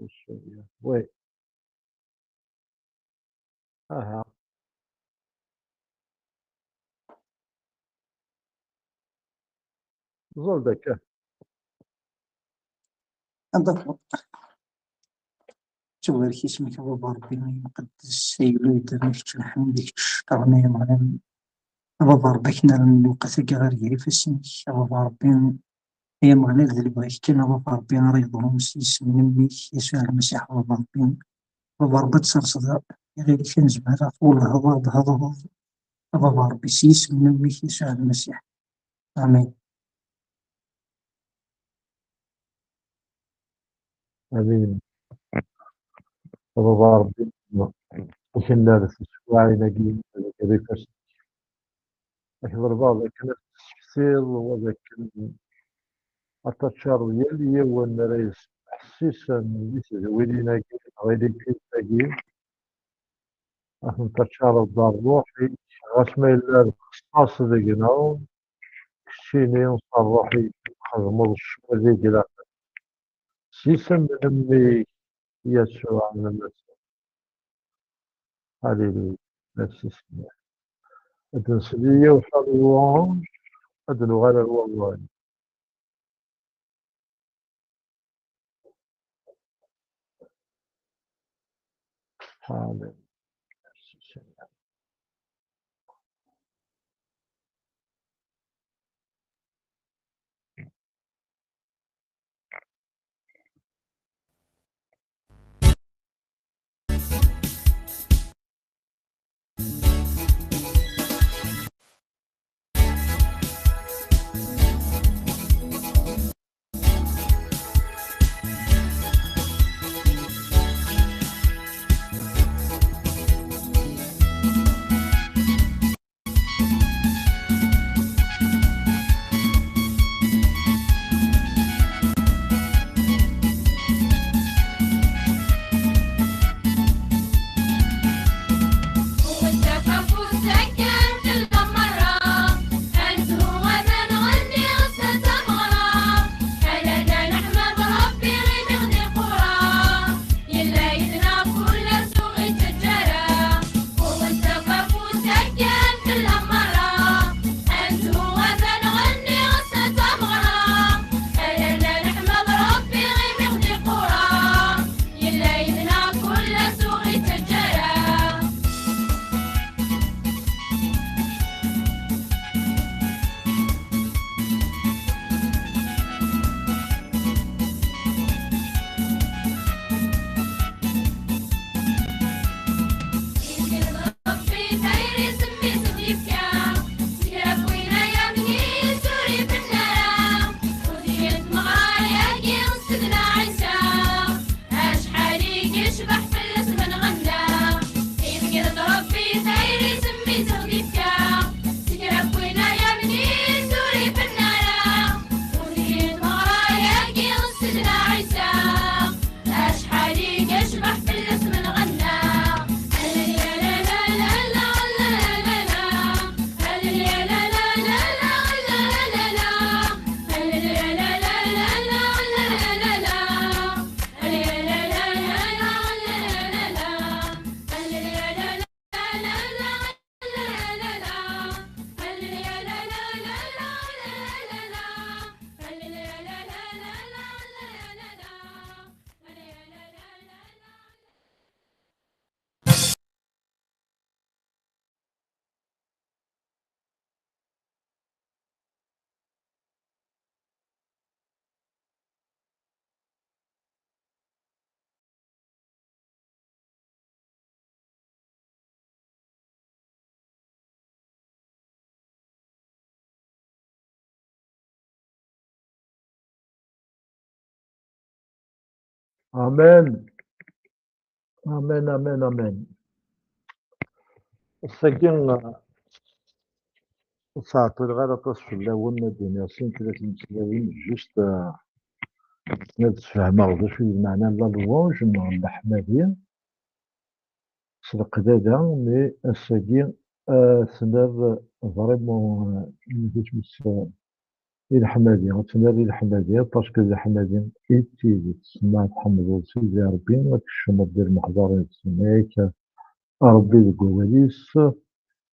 شوية وي. أها. زول داك. بالضبط. تبارك اسمك بابا ربي المقدس سيد دمشق نحمدك شكرني معلم بابا ربي كنا الوقت غير يعرف اسمك بابا ربي هي مغنى اللي بغيت كنا بابا ربي ريضهم اسم نميك يسوع المسيح بابا ربي بابا ربي تصرصد غير كان زعما والله هذا بابا ربي اسم نميك يسوع المسيح آمين. آمين. بابا ربي وكنا لابس شواعي ناقي كيفاش يهضر بعض كان التفسير وذاك التشار ديالي هو ان رئيس حسيس ويلينا غير كيف راح نتشار الدار روحي غاش ما إلا الخاص ديالنا كشيني نصار روحي نخدمو الشغل ديال سيسا من أمي يسوع من المسيح هاليلويا نفس أدن سبية وحلوان أدن غير والله حالي. آمين آمين آمين آمين. الساكن صعطي غير أطاس في الأول الدنيا سين ثلاث مسلاوين جوست نتفاهمو د شو معنى لا لوانج لا حمادية سلقدادا مي الساكي تناد فريمون الحمادي غتنادي الحمادي باسكو الحمادي إيتيلي تسمى تحمد سيدي ربي وتكشم دير محضر تسميك ربي ذك وليس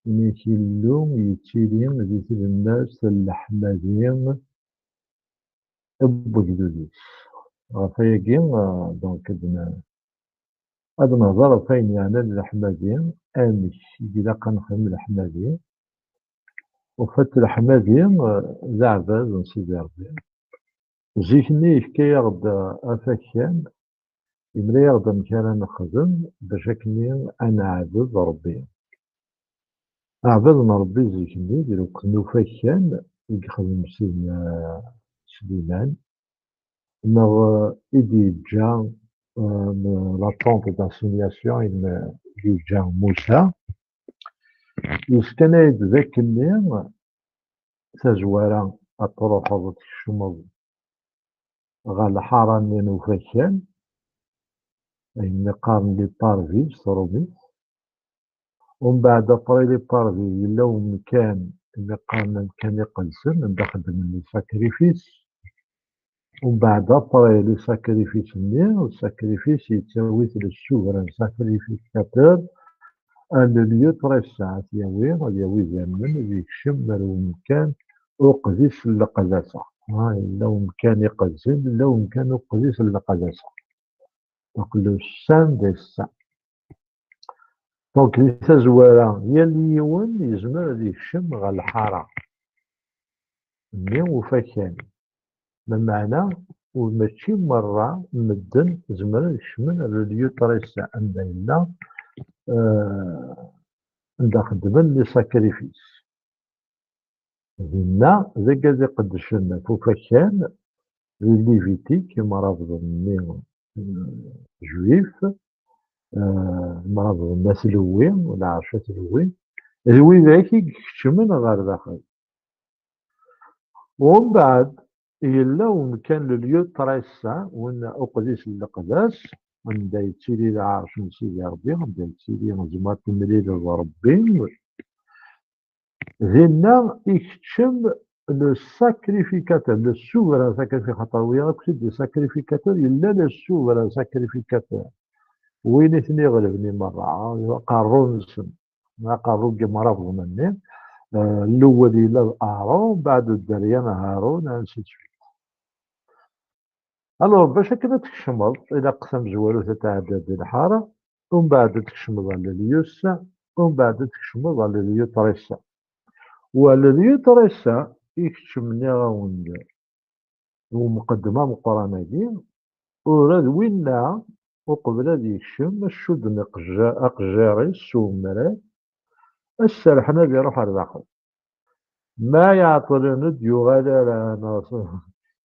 ملي كيلو يتيلي ديك الناس الحماديين بوجدوديس غفاياكي دونك هاد نهضر فاين يعني الحماديين امش إلا كنخدم الحماديين وفات الحماديين ذا عباد سيدي ربي زيكني يفكا-ياغ-d afakان يملا-ياغ-d amek ara nexdem باش akken نعبد ربي. أعباد n ربي زيكني دروك nufa kan i yexdem سيدنا سليمان neɣ i d-yeǧǧa la tente d'assignation i d-yeǧǧa Musa yefka-ak-d dakken tazwara ad truḥeḍ ad tkecmeḍ ɣer lḥara-nni n ufakan ayen qqaren li parvis s tṛumit ومن أطري لي بارفي يلا ومكان اللي قارن مكان يقدسن عندا خدمن لي ساكريفيس ومن بعد أطري لي ساكريفيس ني والساكريفيس يتساويت للسوغران ساكريفيكاتور ان ليو تري ساعات ياوي زمن يكشم مالو مكان وقديس القداسة إلا ومكان يقدسن إلا ومكان وقديس القداسة دونك لو سان دي سان دونك دي تزوارا يال يوان يزمر ad يكشم غا الحارة مي وفاكان بمعنى وماشي مرة مدن زمر ad يكشمن على ليو طريسا عند إلا عند خدمن لي ساكريفيس دينا ذاك ذي قدشن فوفاكان لي ليفيتي كيما رافض مي جويف مرض الناس الوين ولا عرشات الوين ذاك يكشمن غير داخل ومن بعد إلا ومكان لليو طريسا وين أقدس الأقداس وندا يتسيلي العرش من سيدي ربي وندا يتسيلي نزمات المليل ربي ذينا يكتشم لو ساكريفيكاتور لو سوفران ساكريفيكاتور خاطر ويا كنت ساكريفيكاتور إلا لو سوفران ساكريفيكاتور وين اثني غلبني مرة قارون نسن ما قارون كيما رافض مني الأول إلى أهرون بعد الدريان هارون نسيت ألور باش هكذا تكشمض إلى قسم زوالو تتعدد الحارة ومن بعد تكشمض على اليوسع ومن بعد تكشمض على اليو طريسا وعلى اليو طريسا يكشمني غاون ومقدمة مقرانة وراد وينا وقبل هذا يكشم الشد أقجاري السومرات السرحنا بيروح على داخل ما يعطلن ديوغال ناصر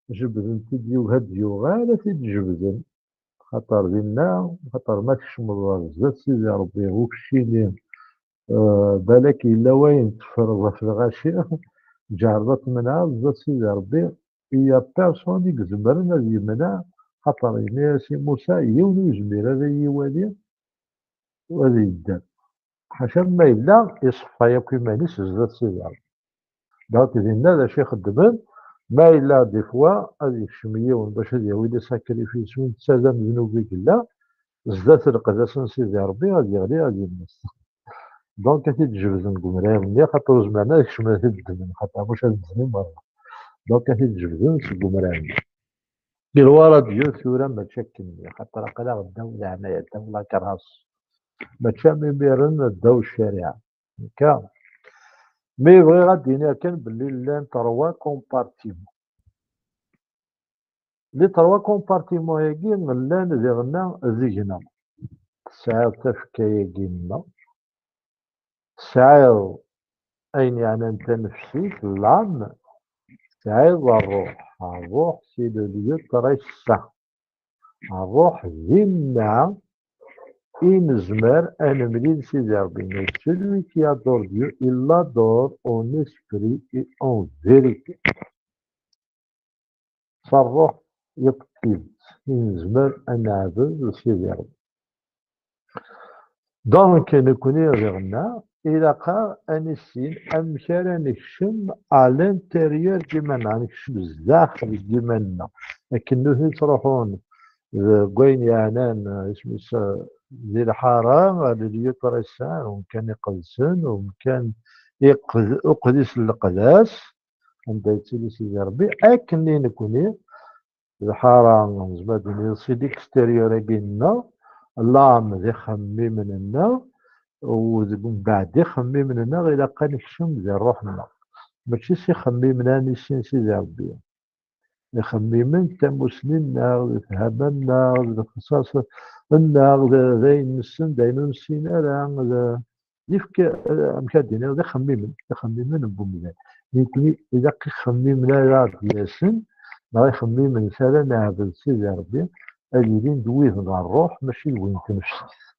جبدن تديو ديوغال تجبدن خاطر دينا خاطر ما تكشمض زاد سيدي ربي وكشيني بالك إلا وين تفرغ في الغاشية جعلت منها زاد سيدي ربي هي بيرسون يزمرن هذا يمنع خاطر يناسي موسى يولي يجمير هذا يوالي وهذا يدار حاشا ما إلا يصفى ياك مانيس زاد سيدي ربي دونك دينا هذا شي خدمن ما إلا دي فوا هذه الشمية باش هذا يولي ساكريفيس وين تسازم ذنوبك لا زدات القداسة سيدي ربي غادي يغلي غادي يمس دونك تيتجبزن قمران ملي خاطر زعما يكشم تدمن خاطر واش هاد الزمن مرة دونك تيتجبزن سي قمران بالورا ديال ثورة ما تشكلني خاطر قلا غداو العناية داو لا كراس ما تشامي ميرن داو الشارع هكا مي بغي غادينا كان باللي لان تروا كومبارتيمون لي تروا كومبارتيمون هاكي لان ديغنا ذيجنا تسعير تفكاياكي لنا تسعير أين يعني أنت نفسيك العام تسعير الروح سي لو ليو تريسا الروح ذينا إن زمر أنا مليل سيدي ربي mais celui qui adore Dieu il l'adore en esprit et en vérité فالروح يطيب إن زمر أنا عبد سيدي ربي دونك نكوني غيرنا إلى أنسين أمشار نكشم على الانتيريور ديالنا نكشم الداخل ديالنا لكن تروحون كوين يعنان اسمه ذي الحارة اللي يطرسان ومكان يقدسن ومكان يقدس القداس عند يتسلي سيدي ربي أكني نكوني الحارة زبادني سيدي اكستيريور كينا اللام ذي خمي مننا ومن بعد يخمم لنا غير كان نكشم ذي روحنا ماشي سي خممنا نسين سيدي ربي يخممن تمسلنا ذهبنا الخصاص النار ذاين نسن داين نسين راه يفك مكادين ذا خممن بومنا يمكن اذا خممنا راه ياسن راه يخممن سالا نعبد سيدي ربي اللي ندويه مع الروح ماشي وين تنفس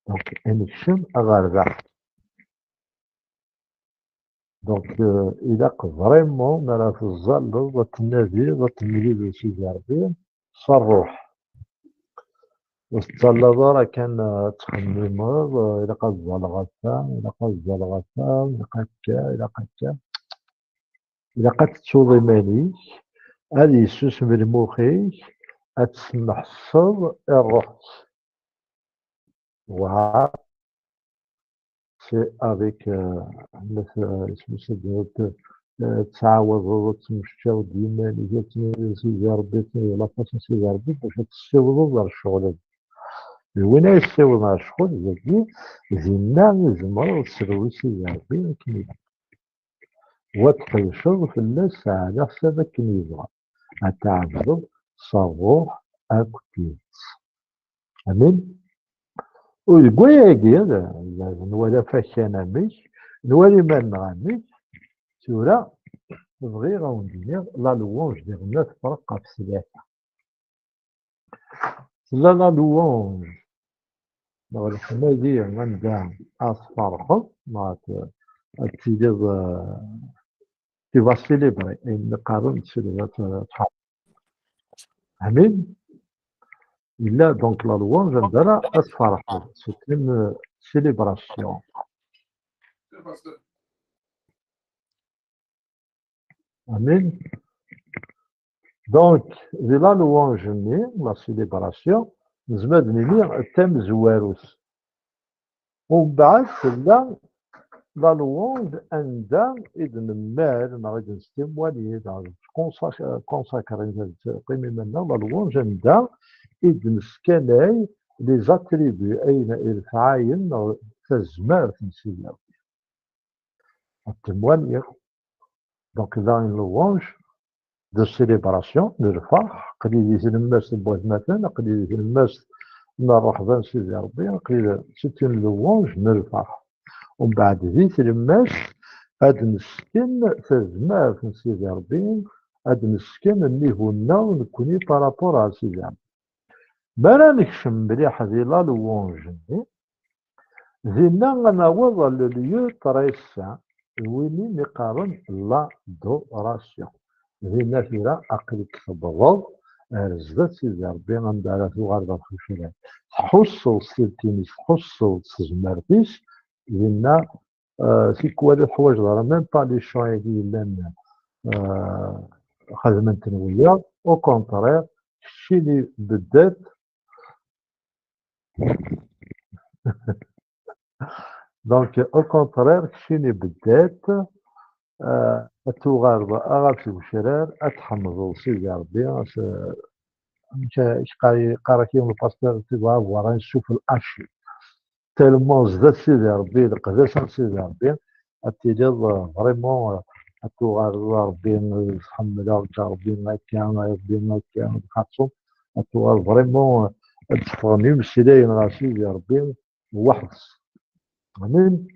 دونك نكشم أغاربع دونك إلا فريمون راه في الظل وتنادي وتملي سيدي ربي صروح والصلاة راه كان تخممض إلا قد زلغتا إلا قد زلغتا إلا قد كا إلا قد كا إلا قد تشوضي ماليك هذه يسوس من مخيك أتسمحصر الروح وعاد c'est avec تعاوض تمشاو ديما اللي جات سيدي ربي لا فاصون سيدي ربي باش تساوضوا على الشغل وين يساوض على الشغل زكي زينا يزمر تسروي سيدي ربي ولكن وتقيشض في الناس على حسابك كي يبغى تعبد صروح اكتيف امين ويقوياكي هذا نوالا فاشانا ميش نوالي ما نغاميش سورة بغي غوندير لا لوونج ديالنا تفرق في الثلاثة لا لوونج نغالي حمادي غندا أصفرقض ما تيدير تي فا سيليبري إن قارن سيليبري تحط أمين إلا دونك لا لوونج نديرها أصفرقض سي اون سيليبراسيون أمين دونك دي لا لوانج ني لا سيليبراسيون نزمد نيني تم زواروس ومن بعد تلا لا لوانج عندها إذن المال نغادي نستموالي كونساكري قيمة منا لا لوانج عندها إذن سكاناي لي زاتريبي أين الفعاين تزمار في نسيا التموالي دونك لا لوانج de célébration de الفرح قليل يزن الناس بواد مثلا قليل يزن الناس نروح بان سيدي ربي قليل سيتي لوونج من الفرح ومن بعد ذيك الناس هاد نسكن تزمار في سيدي ربي هاد نسكن اللي هنا ونكوني بارابور على سيدي ربي ما راه نكشم مليح هذه لا لوونج زينا غنوض لليو طريسا وين يقارن لا دوراسيون زينا فيها أقلك تبغض رزدت سيدي ربي غندارها في غرضة الخشلات تحصل سيرتينيس تحصل تزمرتيس زينا في كوالي الحوايج راه ميم با لي شايدي لان خدمة تنوية او كونترير الشي اللي بدات دونك او كونترير الشي اللي بدات التغاربة أغاثي وشرار أتحمضوا سيدي ربي مش قارا كيما الباستور تيبغى ورا نشوف الأشي تالمون زدت سيدي ربي القداسة سيدي ربي أتيجي فريمون التغاربة ربي نتحملها ربي هكا ربي هكا نخاطسو التغاربة فريمون تفغني مسيداين راه سيدي ربي وحدس امين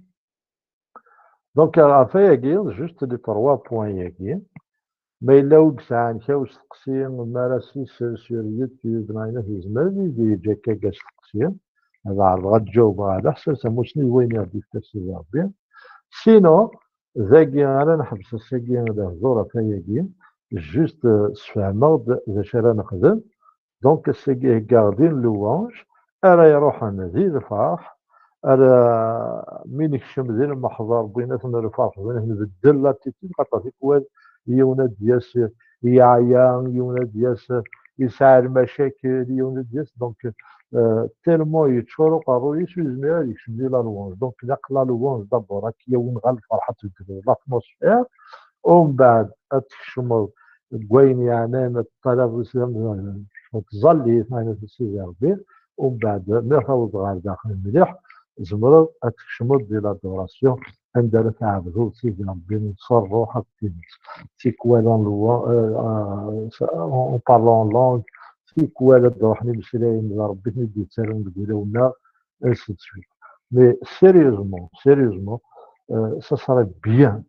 دونك عفاياكي جوست لي 3 بوان ياكي ما إلا وكسعان كاو تقسيم ما راه سور يوتيوب ناينا في زمان يجي هكا كاع تقسيم هذا عرض غتجاوب على حساسة موسني وين يردي في تفسير ربي سينو ذاكي انا نحبس الساكي الهضور عفاياكي جوست سفهمض ذا شرا نخدم دونك الساكي هكا غادي لوانج راه يروح نزيد الفرح على من يكشم ذي المحضر بيناتنا الفرق بين نبدل لا تيتي خاطر تيكوال يونا دياس يعيا يونا دياس يسعى المشاكل يونا دياس دونك تيلمون يتشورو قارو يسوي زمير يكشم ذي لا لوانج دونك نقل لا لوانج دابور راك يون غا الفرحة تدير لاتموسفير ومن بعد تكشم كوين يعني الطلب تظلي ثاني في السيزي ربي ومن بعد ملي تهبط غا داخل مليح زمرض تكشمض ديال لادوراسيون عندنا تعبدو سيدي ربي نصر روحك تيكوالون اون بارلون لونغ تيكوالا روحني بسلايم ربي تندي تسالون تقولونا انسي تسوي مي سيريوزمون سا سري بيان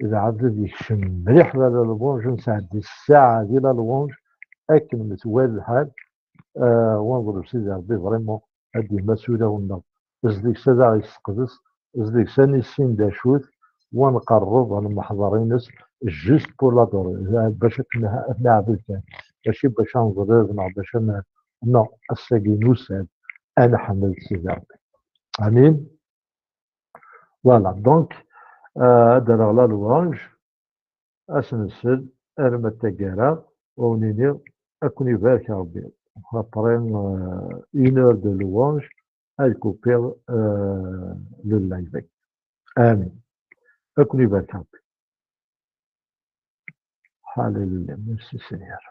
اذا عاد يكشم مليح لا لونج نساعد الساعه ديال لونج اكن متوالي الحال ونضرب سيدي ربي فريمون هادي المسؤوله والنظر ازديك سادا يسقدس ازديك ساني السين دا شوت ونقرب على المحضرين جوست بور لا دور باش نعبد كان ماشي باش نضرب باش نو الساقي نوساد انا حملت سيدي ربي امين فوالا دونك هذا لا لوانج اسنسل ارمى التقارا ونيني اكون يبارك ربي après une heure de louange, elle coupait le live. Amen. أكون يبارك ربي. Alléluia. Merci Seigneur.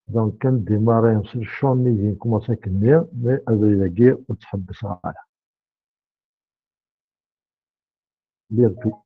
Donc, quand démarrer un seul chant, il commence à tenir, mais avec la guerre, on se حبس على. Bientôt.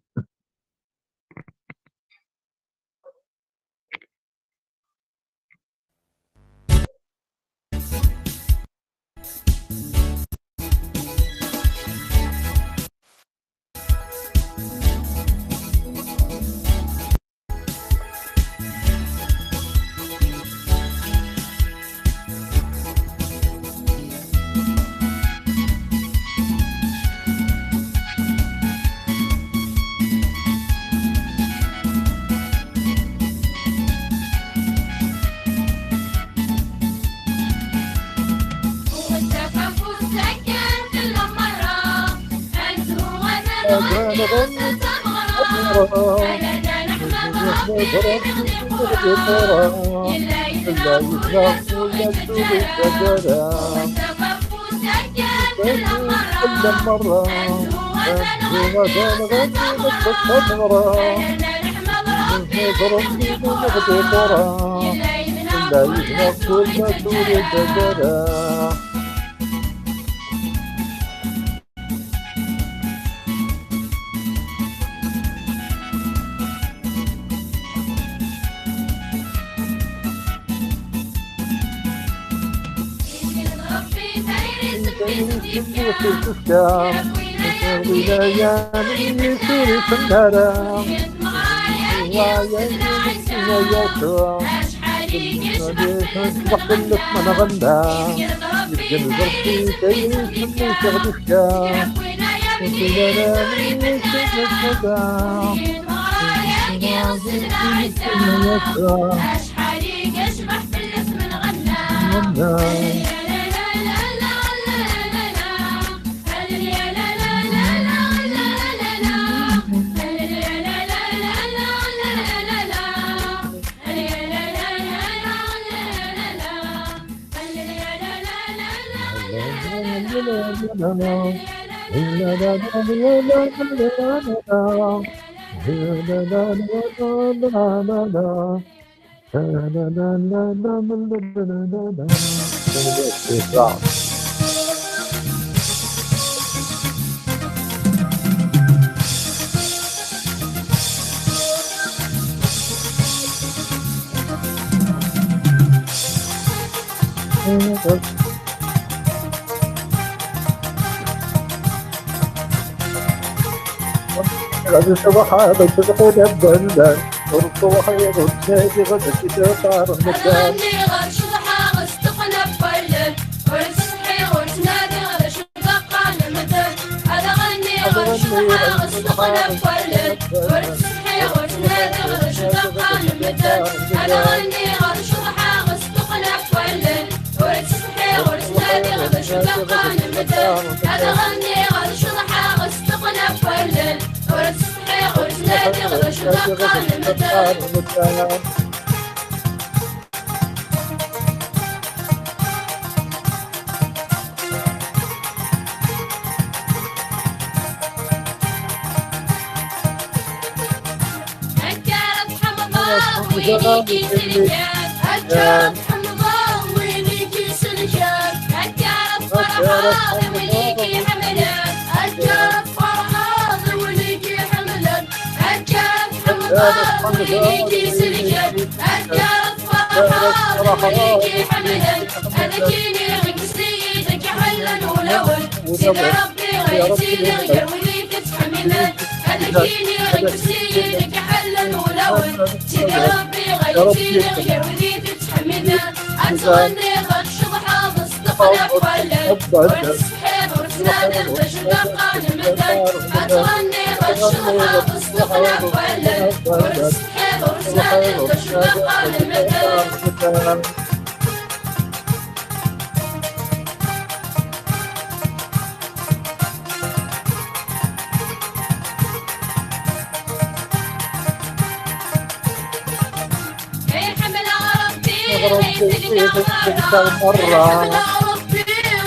الصباح هذا تدخل البلدان والصباح يغد نادي غدا كتاب رمضان غير شطحة غستقنا بفلل والصحي وتنادي غدا شطقة المدن هذا غني غير شطحة غستقنا بفلل والصحي وتنادي غدا شطقة المدن هذا غني غير شطحة غستقنا بفلل والصحي شو دقان مدن هذا غني غير شطحة غستقنا بولن ورد صحيح ورد نادي غير شو دقان مدن وينيكي سلكان أجرب حمضان وينيكي سلكان أجرب فرحاض وينيكي حملان أجرب فرحاض وينيكي حملان أجرب حمضان وينيكي سلكان أجرب فرحاض وينيكي حملان أنا كيني غيك سيدك حلا ولول سيد ربي غيتي لغير وينيك تحملان أنا كيني غيك سيدك حلا ولول سيد ربي غيتي لغير وذيك تحملنا أتغني غد شضحة مصدقنا بولد ورد سحيب ورسنان باش نبقى نمدن أتغني غد شضحة مصدقنا بولد ورد سحيب ورسنان باش نبقى نمدن مرة ربي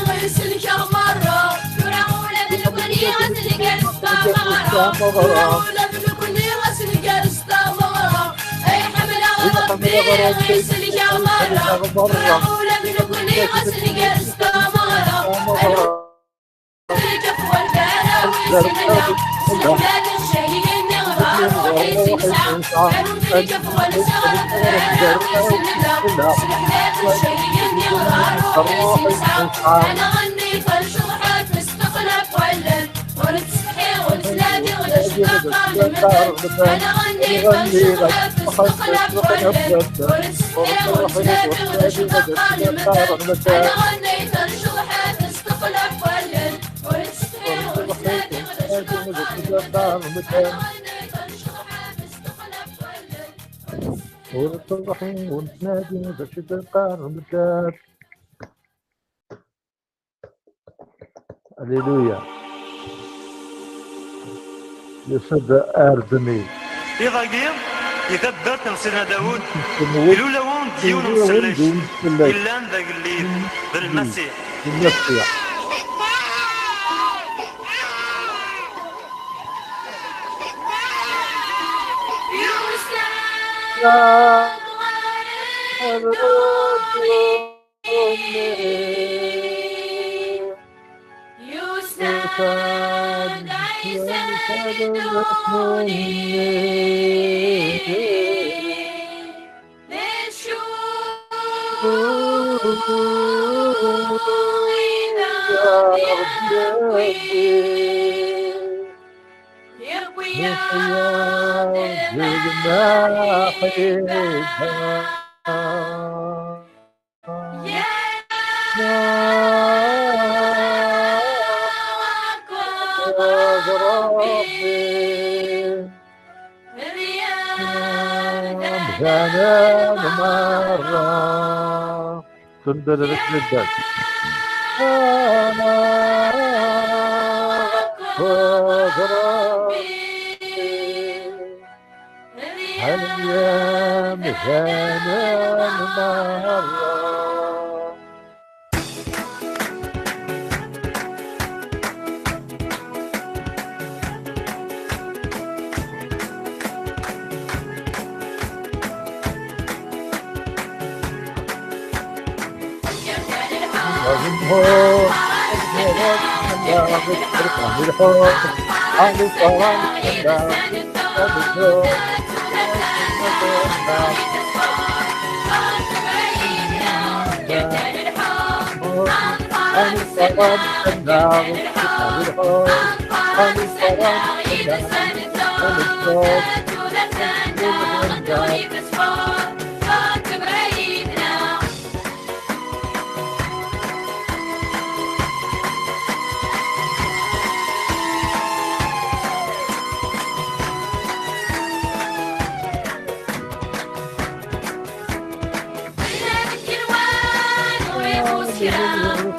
غيسلك مرة يرعونا بالكوني غسلك استمرة يرعونا بالكوني غسلك استمرة أي حمل ربي غيسلك مرة يرعونا بالكوني غسلك استمرة الكف والكارا ويسلنا سلمان الشهيد نغرار وحيسك سعى كانوا الكف والسغرة ويسلنا الشهيد نغرار وحيسك سعى أنا غني فالشوحات مستقلب ولن ونتسحي ونتنادي ونشتاق نمدن أنا غني فالشوحات مستقلب ولن ونتسحي ونتنادي ونشتاق نمدن أنا غني فالشوحات مستقلب ولن ونصلحين ونتنادي باش تلقى المدار. هللويا. يسد اردني يضاقير يثبت نصيرنا داود يلو لون ديون مسلش إلا ذاك الليل بالمسيح يسند عيسى الدوني مرة تندرك جدا أيام زمان مرة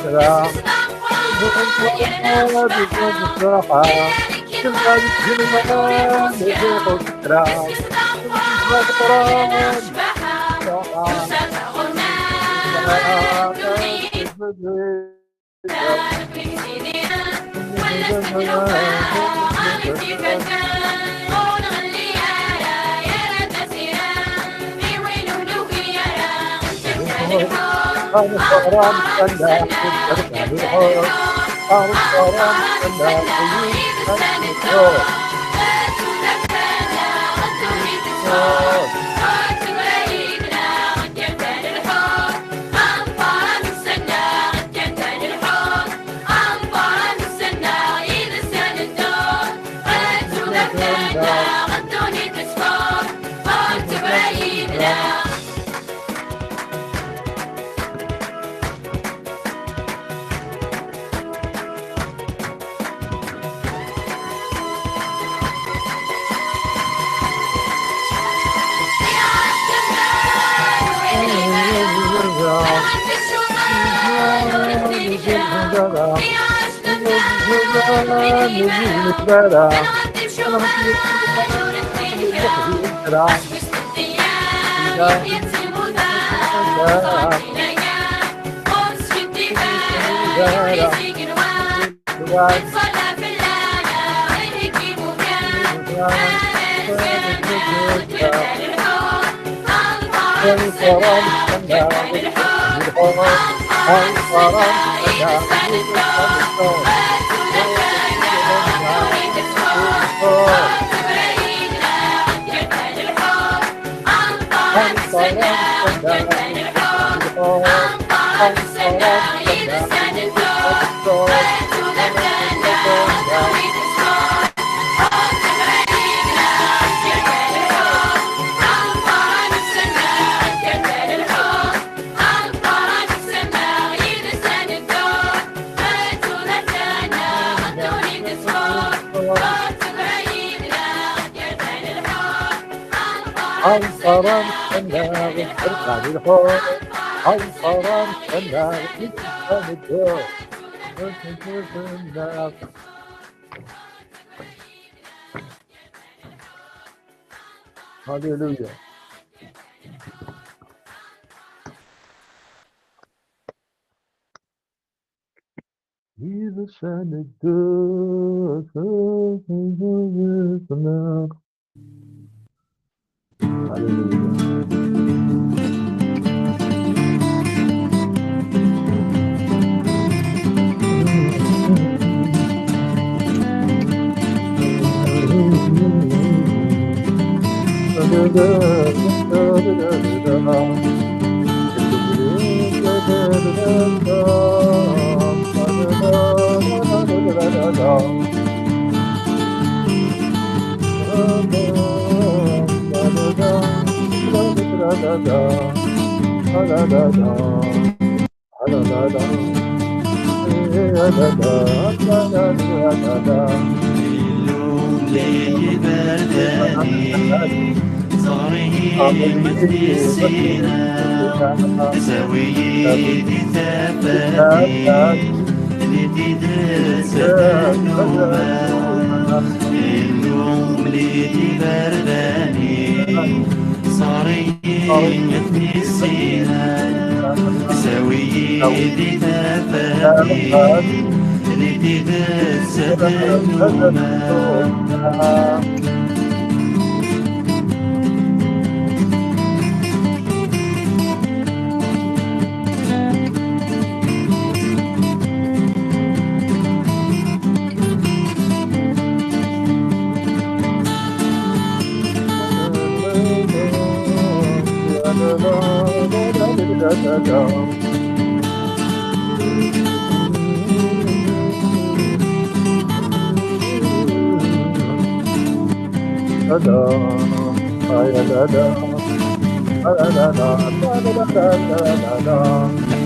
السرعة الصراحة كلها الجنة لذوق السرعة Hallelujah. Jesus and the good. Hallelujah. الليل برداني صاري مثل السيرة سويدي ثبتني اللي تدرس النوم اللوم اللي برداني صاري مثل السيرة سويدي ثبتني اللي تدرس النوم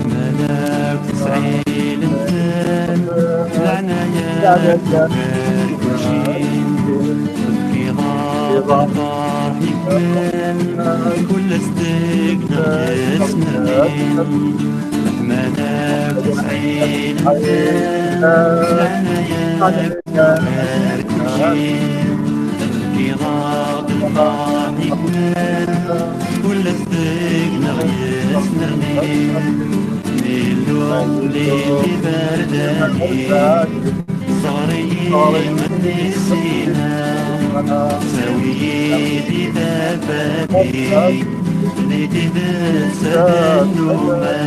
ملاك تسعيل انت العنايات كل شيء تبكي ضاق فرح يكمل كل صدقنا اسمين ملاك سعيد العنايات وبارك وجين كي ضاق البحر يكمل ولا الثقنا غياس نغني اللون ليلي برداني صاري مدني السينا سويدي داباتي ليدي بسد النومة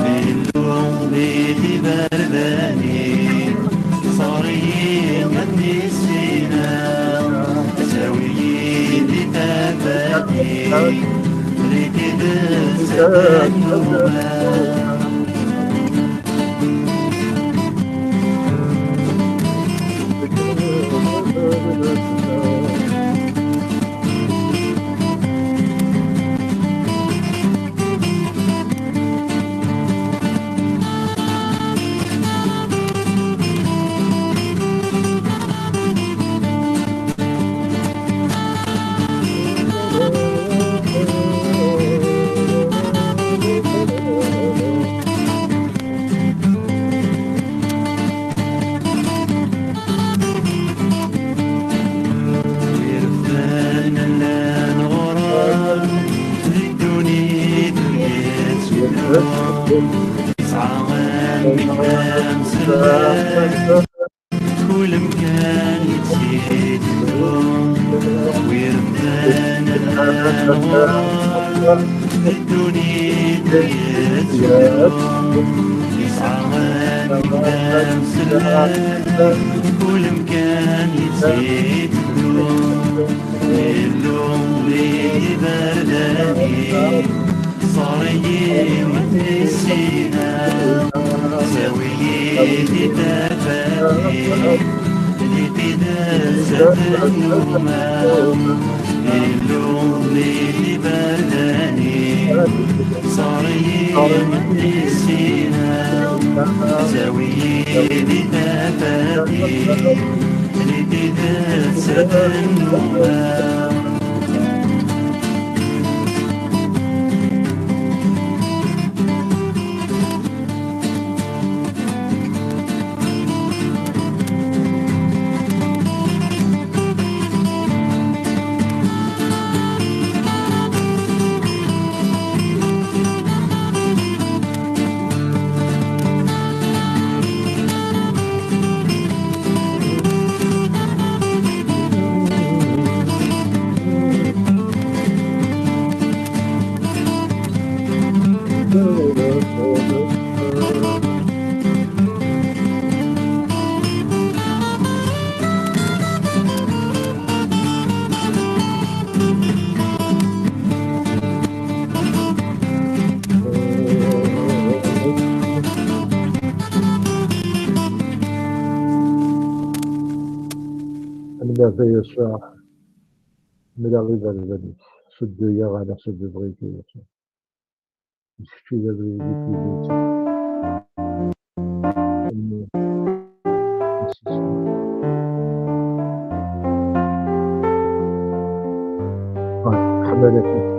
اللون ليلي برداني صاري مدني السينا سويدي داباتي ليدي بسد النومة كل مكان يتزيد اليوم ويرمضان الغرام الدنيا يتزيد يسعى قدام سلام كل مكان يتزيد اليوم اللوم ليه برداني صار يمثل السينا سويدي دفاتي ليدي دزت النومة اللوم ليدي برداني صار يمثل السينا سويدي دفاتي ليدي دزت النومة في يسوع من الرضا البني سد يغانا سد بغيتي يسوع شتي بغيتي بيتي حملتي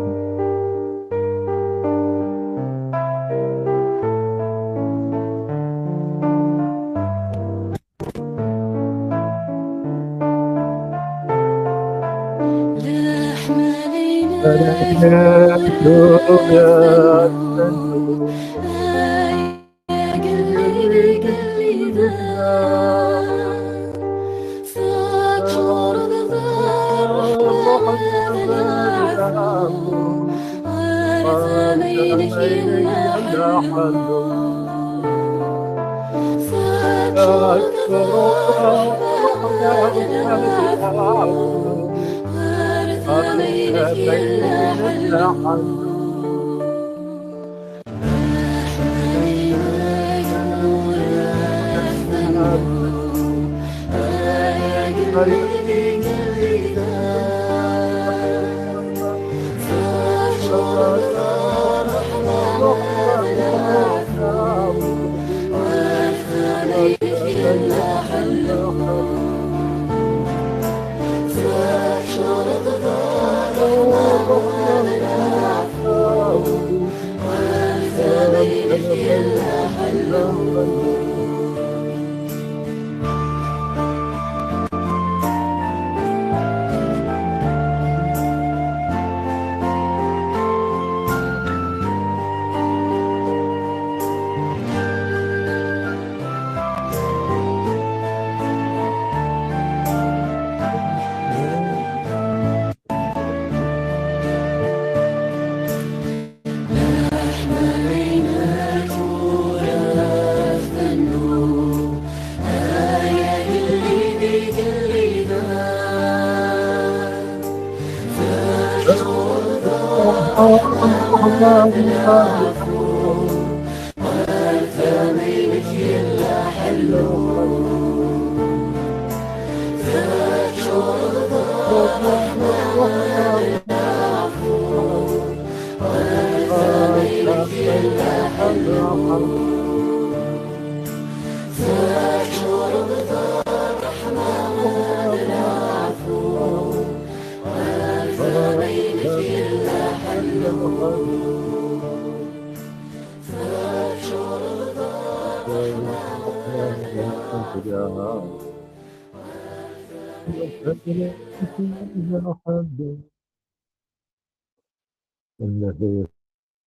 النبي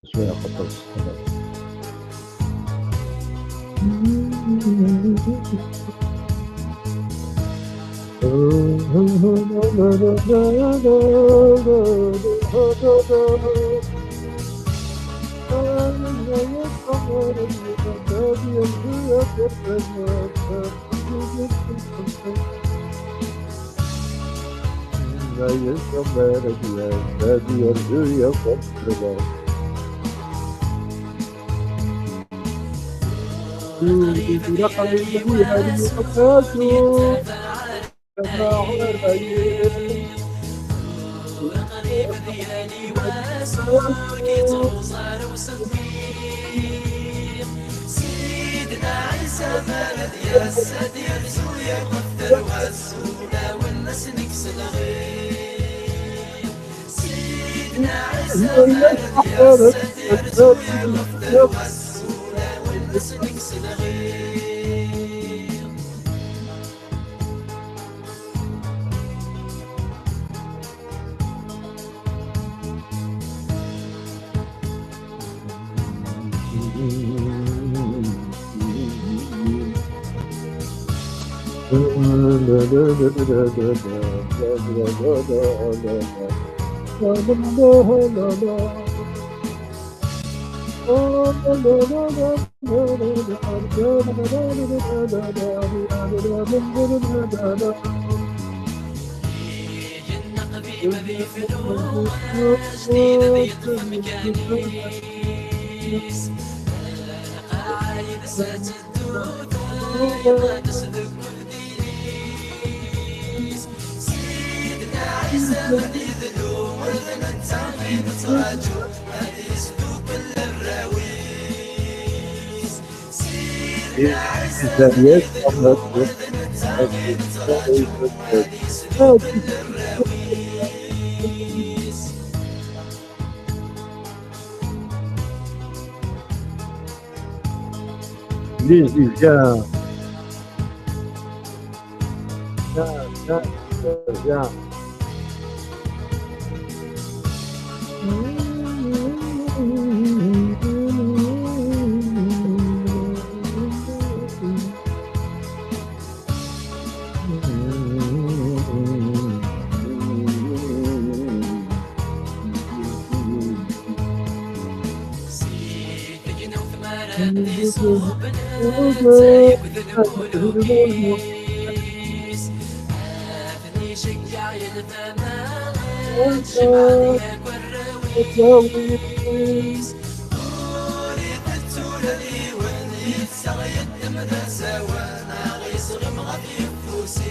يسوع خطر الصلاة. وقريب ديالي واسوكي توصار وصديق سيدنا عيسى مرض يا سد يرزو يا قدر والسودا والناس نكس الغير سيدنا عيسى مرض يا سد يرزو يا قدر والسودا والناس نكس الغير النقبي بذي فلوس جديد بيطلب مكانيس عايد سات الدود ما تصدق كرديس سيدنا عيسى بدي ذلو وذن التعمي نتراجو هذه سلوك الراويس سيدنا عيسى بدي ذلو وذن التعمي نتراجو هذه سلوك الراويس Lizzy, viens. Viens. زايق ذنوب الوليس أفني شجع يدفنا شماليك والرويس أوريد التولي وليد سغيد مدى سوانا غيس غمغة في فوسيس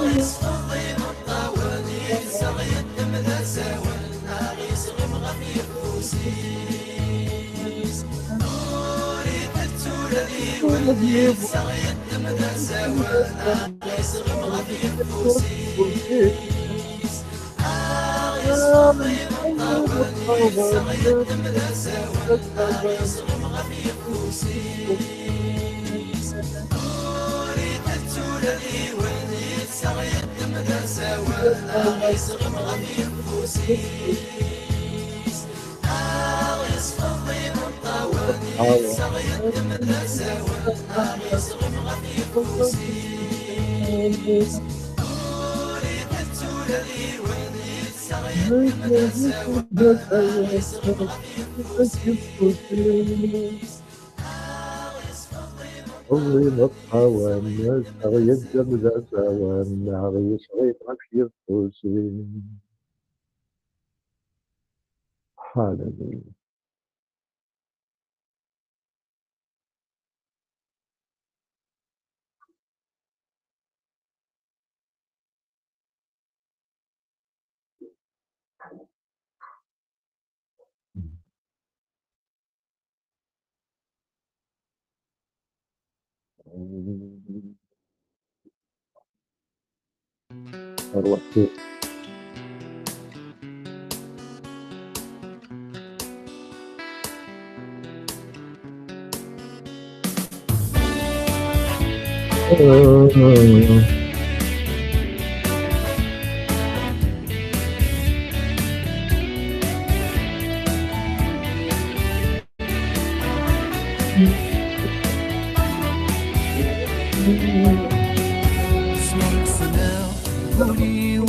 غيس فضي مطاولي سغيد مدى سوانا غيس غمغة في فوسيس ولي سغيد مدى سوانا غيس غمغة في فوسيس غيس فضي مطاولي صغير مدرسة والنار يصغم غفي فوسي وريد التولدي والنيت صغير مدرسة والنار يصغم غفي فوسي يصفضي من طاولي صغير مدرسة والنار يصغم غفي فوسي وريد التولدي والنيت صغير مدرسة والنار يصغم غفي والله نطحى والناس صغير مدرسة والنار يصغي غفي فوسي. هاللويا. أروح اسمك سناو قولي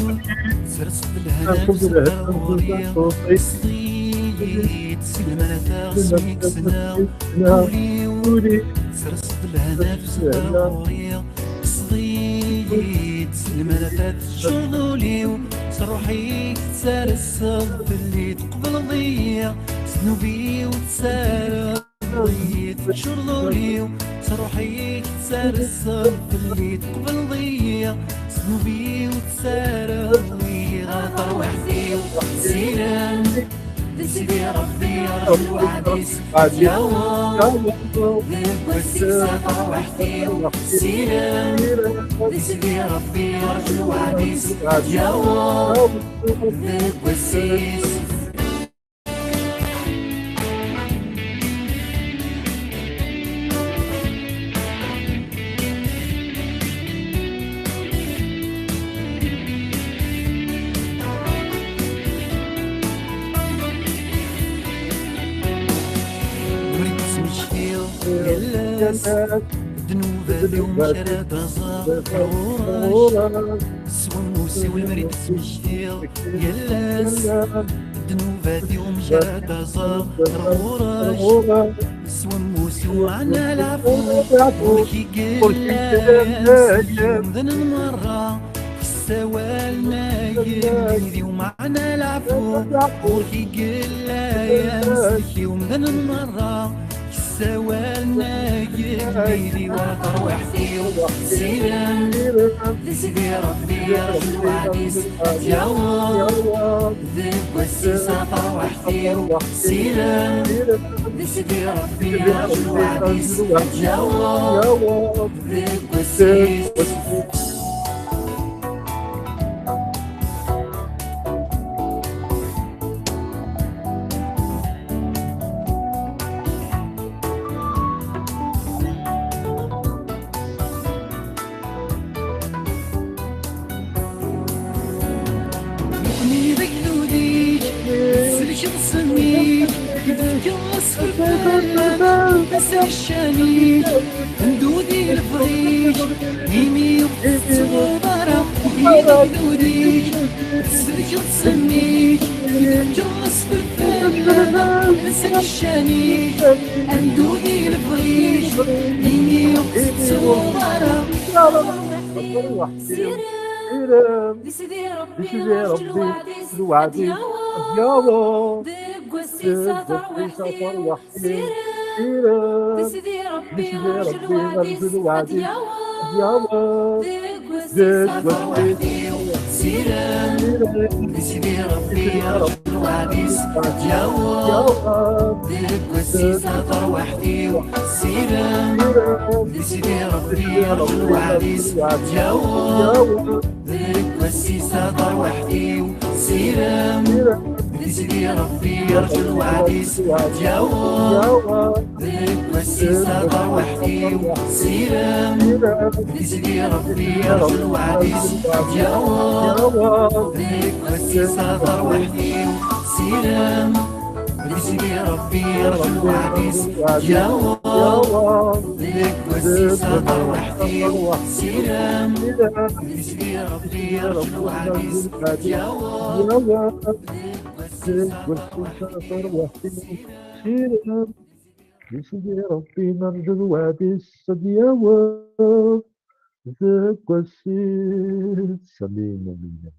سرس بالهنا في صغيت سلمنا اسمك سناو قولي سرس بالهنا في صغيت صغيت سلمنا شغلولي صروحي تسارس باللي تقبل ضيع سنوبي وتسارس ضيت شغلولي صروحي تسارس باللي تقبل ضيع سنوبي وتسارس ضيع غاطر وحدي وزينان سيدي ربي رجل وعديس جاوب بالسيسة وحدي وزينان سيدي ربي رجل وعديس جاوب بالسيس ذنوب اليوم شرد زهور سوى موسي والمريد سمشتيل يلاس ذنوب اليوم شرد زهور سوى موسي ومعنا العفو وكي قلاس ذن المرة سوالنا يميدي ومعنا العفو وكي قلاس يوم ذن المرة سوالنا يميدي وطر وحدي سيران لسيدي ربي رجل وعديس جاوب ذيب والسيسة طر وحدي سيران لسيدي ربي رجل وعديس جاوب ذيب والسيسة الشاني ندودي الفريج يمي وصبرة ويدك دوديك تسلك وتسميك جرس في الفم نسك الشاني ندودي الفريج يمي وصبرة لسيدي ربي الوعدي جاوب دق والسيسة طر وحدي لسيدي ربي رجل وعديس جاوب دق والسيسة طر وحدي سيران لسيدي ربي رجل وعديس جاوب دق والسيسة طر وحدي سيران لسيدي ربي رجل وعديس جاوب دق والسيسة طر وحدي سيران سيدي ربي يرجو الوعديس تجاوب ذيك والسيسة وحدي سيرام سيدي ربي يرجو الوعديس تجاوب ذيك والسيسة وحدي سيرام سيدي ربي يرجو الوعديس تجاوب ذيك والسيسة وحدي سيرام سيدي ربي يرجو الوعديس تجاوب بسيدي ربي نرجو الوعد الصديوة ذاك والسيد سليم منا.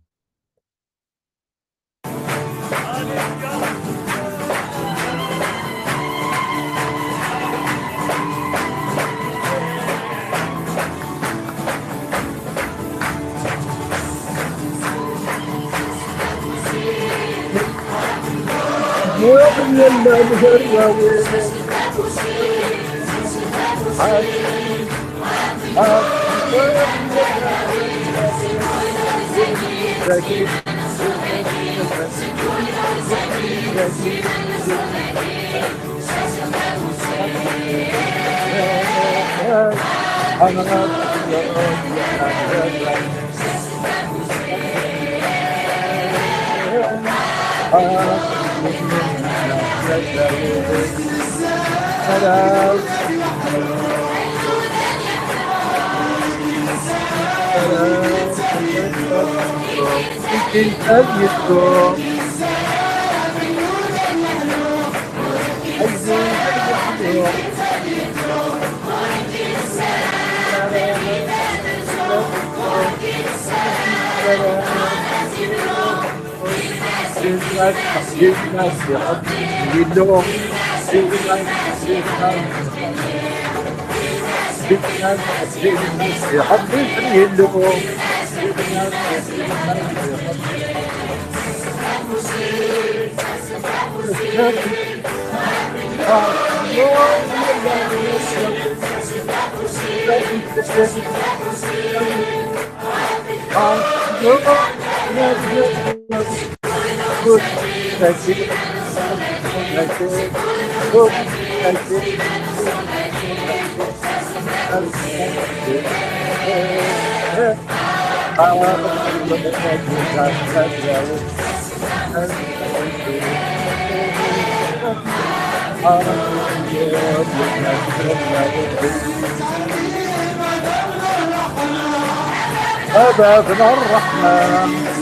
أبابنا الرحمن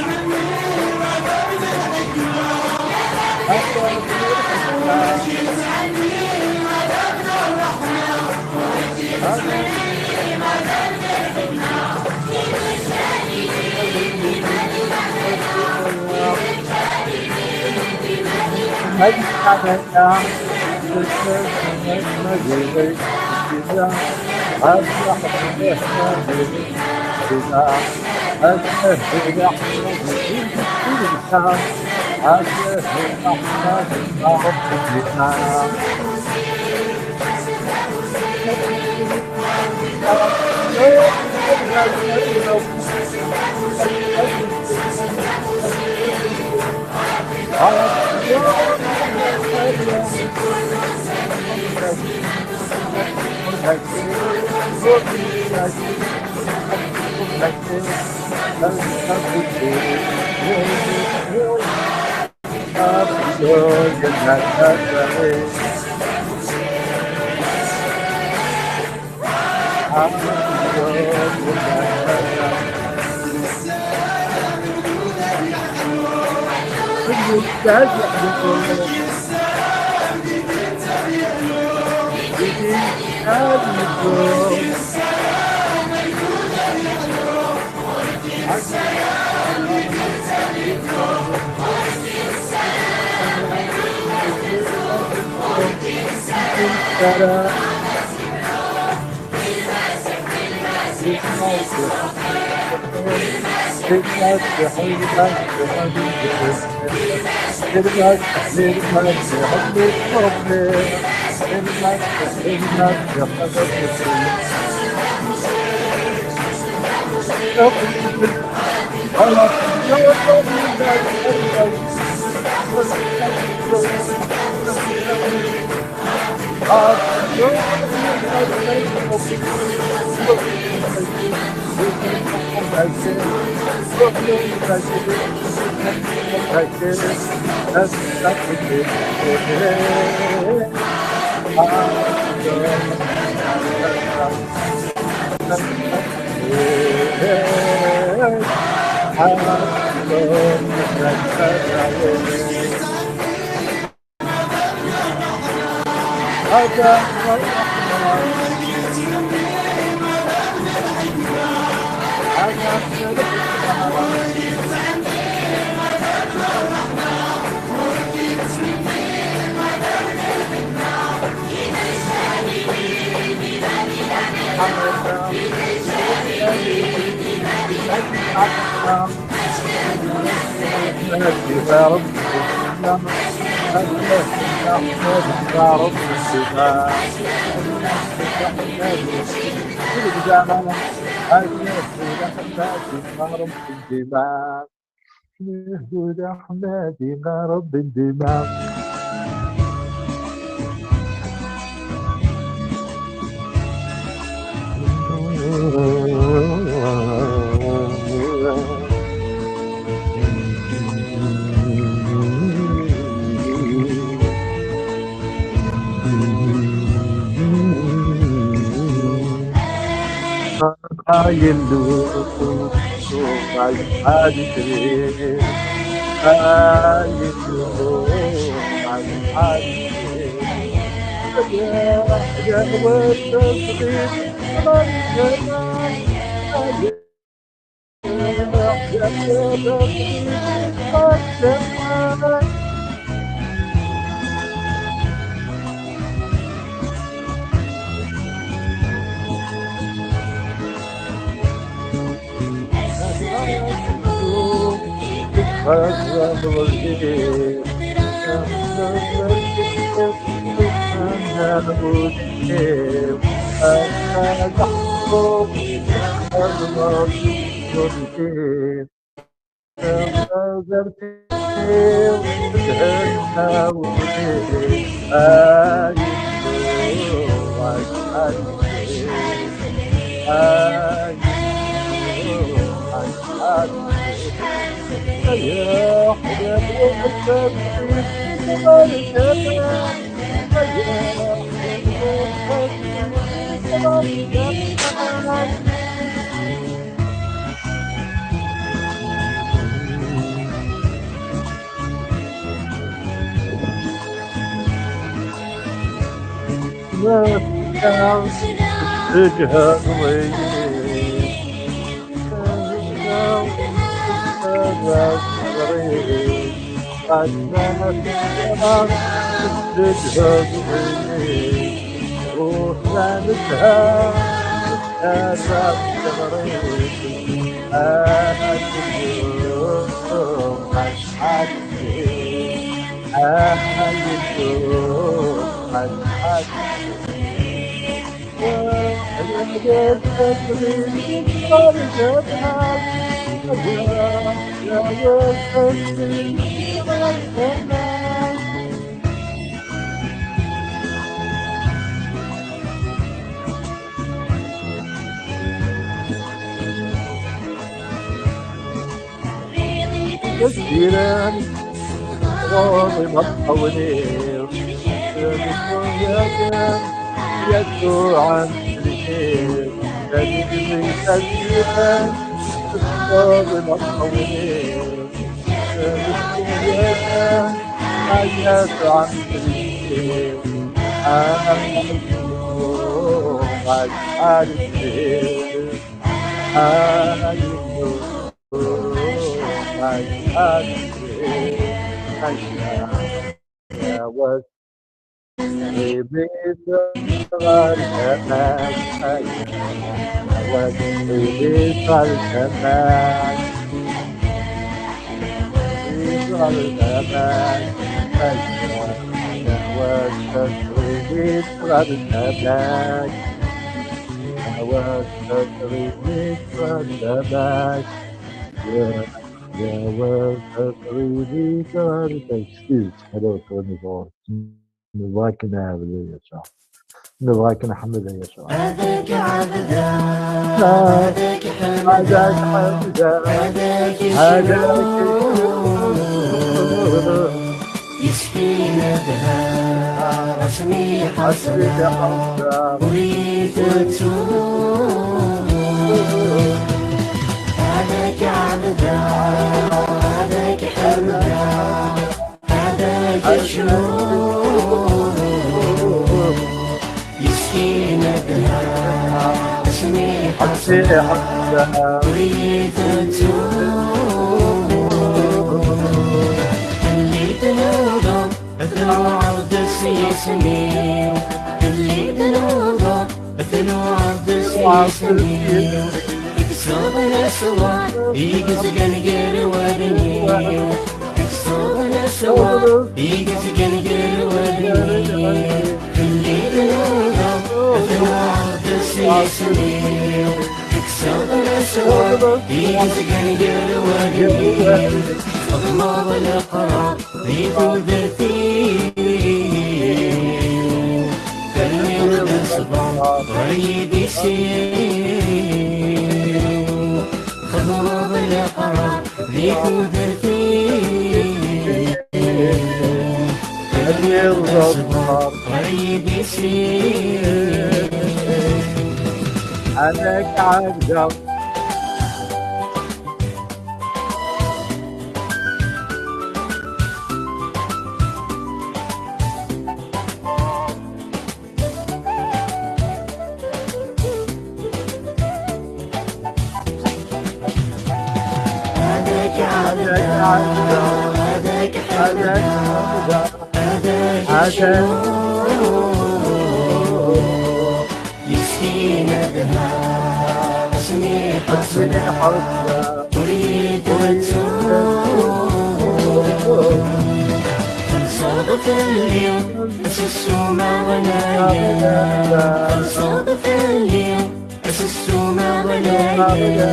رب الدماغ جاوز تقريبي كارثة كثير حلوة النظام نبغاك نعمل يا شباب نبغاك نحمدها يا شباب هذاك عبدا هذاك حمدا هذاك حمدا هذاك هذاك شنو يسقينا بها رسمي حسبي حسنا حمدا أريد تسوق هذاك عبدا هذاك حمدا هذاك شنو يسقينا بها رسمي حسبي حسنا حمدا أريد تسوق اللي تنوض مثلو عرض السيسمين اللي تنوض مثلو عرض السيسمين يكسر الأسوار يقزق القير ودني يكسر الأسوار يقزق القير ودني اللي تنوض مثلو عرض السيسمين يكسر الأسوار يقزق القير ودني أغمض الأقرار ريدو ذاتي كان يغدى صبر غريب يسير أغمض الأقرار ريدو ذاتي كان يغدى صبر غريب يسير هذاك عبدا هذاك عبدا هذاك هذاك حمدا حمدا هذاك شنو يسقينا بها اسمي حسبي حسنا حمدا أريد تسوق صادف اليوم أسس ما غنايا صادف اليوم أسس ما غنايا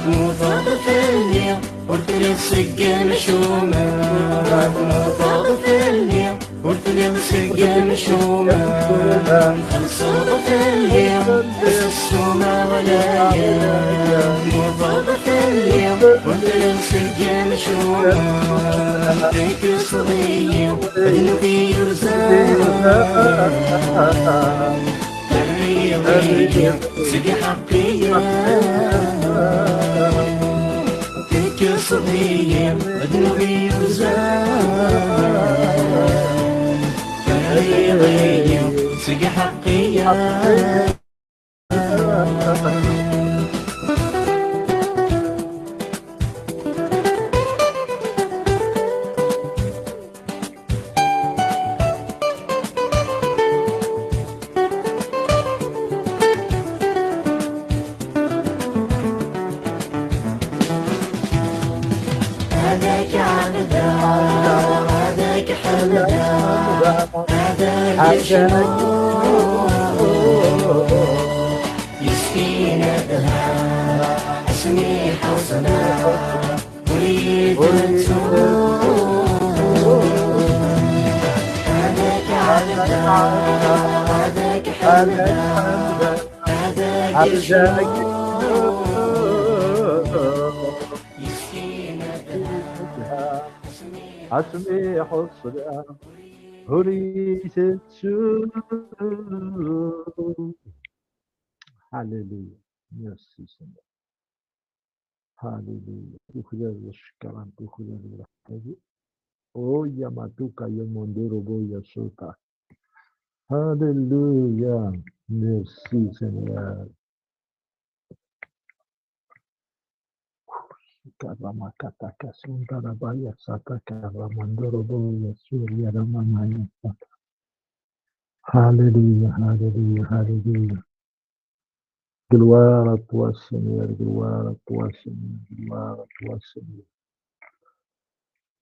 مو صادف اليوم قلت لي السقا مشومة مو صادف اليوم قلت لي السقا مشومة صادف اليوم أسس ما غنايا مو صادف اليوم قلت لي السقا مشومة فيك صغير انه في يرزاق الرياضية سقي حقية فيك صغير انه في يرزاق الرياضية سقي حقية هذاك عبدا هذاك حمدا هذاك شنو يسقينا بها اسمي حسنا أريد تسوق هذاك عبدا هذاك حمدا هذاك شنو يسقينا بها حسبي حسنا أريد تسوق هاليلويا merci Seigneur haleluya dukujaza shukrani dukujaza rahmati oya matuka yomondoro boya sota haleluya merci Seigneur karama kataka sundara baya sata karamandoro boya surya ramamaya sata haleluya haleluya haleluya gloire à toi Seigneur gloire à toi Seigneur gloire à toi Seigneur.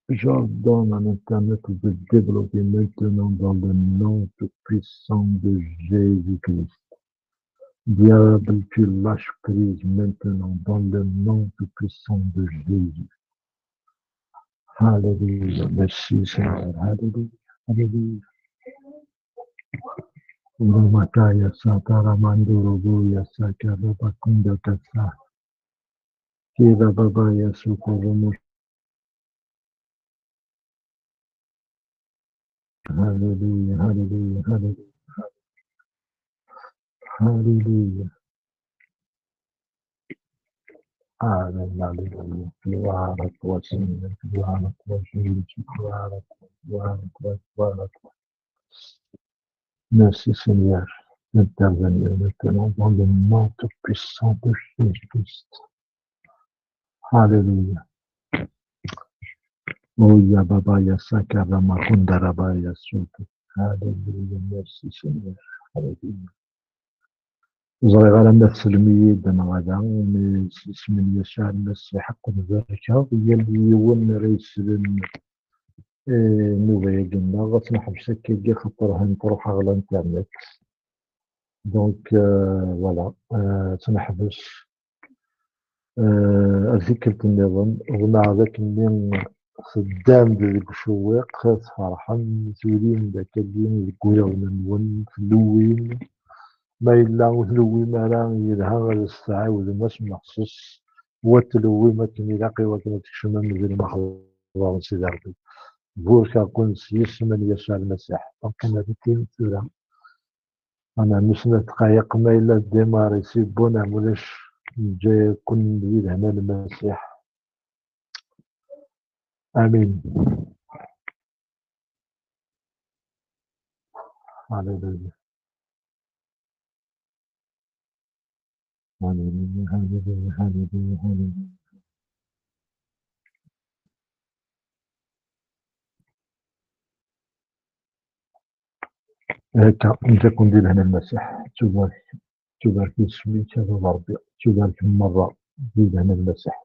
J'ordonne à Internet de développer maintenant dans le nom tout puissant de Jésus-Christ. Diable, tu lâches prise maintenant dans le nom tout puissant de Jésus. Hallelujah. Merci Seigneur. Hallelujah. Hallelujah. Urumakaya Satara Mandurubuya Sakara Bakunda Kasa. Kira Babaya Sukurumu. Hallelujah. Hallelujah. Hallelujah. Hallelujah. Hallelujah. Gloire à toi, Seigneur. Gloire à toi, Jésus. Gloire à toi. Gloire à toi. Gloire à toi. Merci, Seigneur, d'intervenir maintenant dans le nom tout puissant de Jésus-Christ. Alléluia. Oya Baba Yasakara Makundara Yasutu. Alléluia. Merci, Seigneur. Alléluia. ظهر السلمية بنغدا من اسم يشاء الناس حق ذلك يلي يون رئيس نوبيا قلنا غتسمح بشكل كي خطرها نروح على الانترنت دونك فوالا تسمح باش ذكرة النظام ومع ذاك اللي خدام ديك الشواق فرحان تولين داك اليوم يقولوا نون في اللوين ما إلا وتلوي ما راه يلها غير الساعة ماش مخصوص هو التلوي ما كان يلاقي وكما تكشم مزيان ما خلص سيدي ربي بوركا كون سيس من يشاء المسيح دونك انا كاين سورة انا مش دقايق ما إلا ديماري سي بونا مولاش جاي كون نزيد هنا المسيح امين هاليلويا هاليلويا هاليلويا هاليلويا هاليلويا هكا انت كون دير هنا المسيح تبارك اسمك يا ربي تبارك مرة زيد هنا المسيح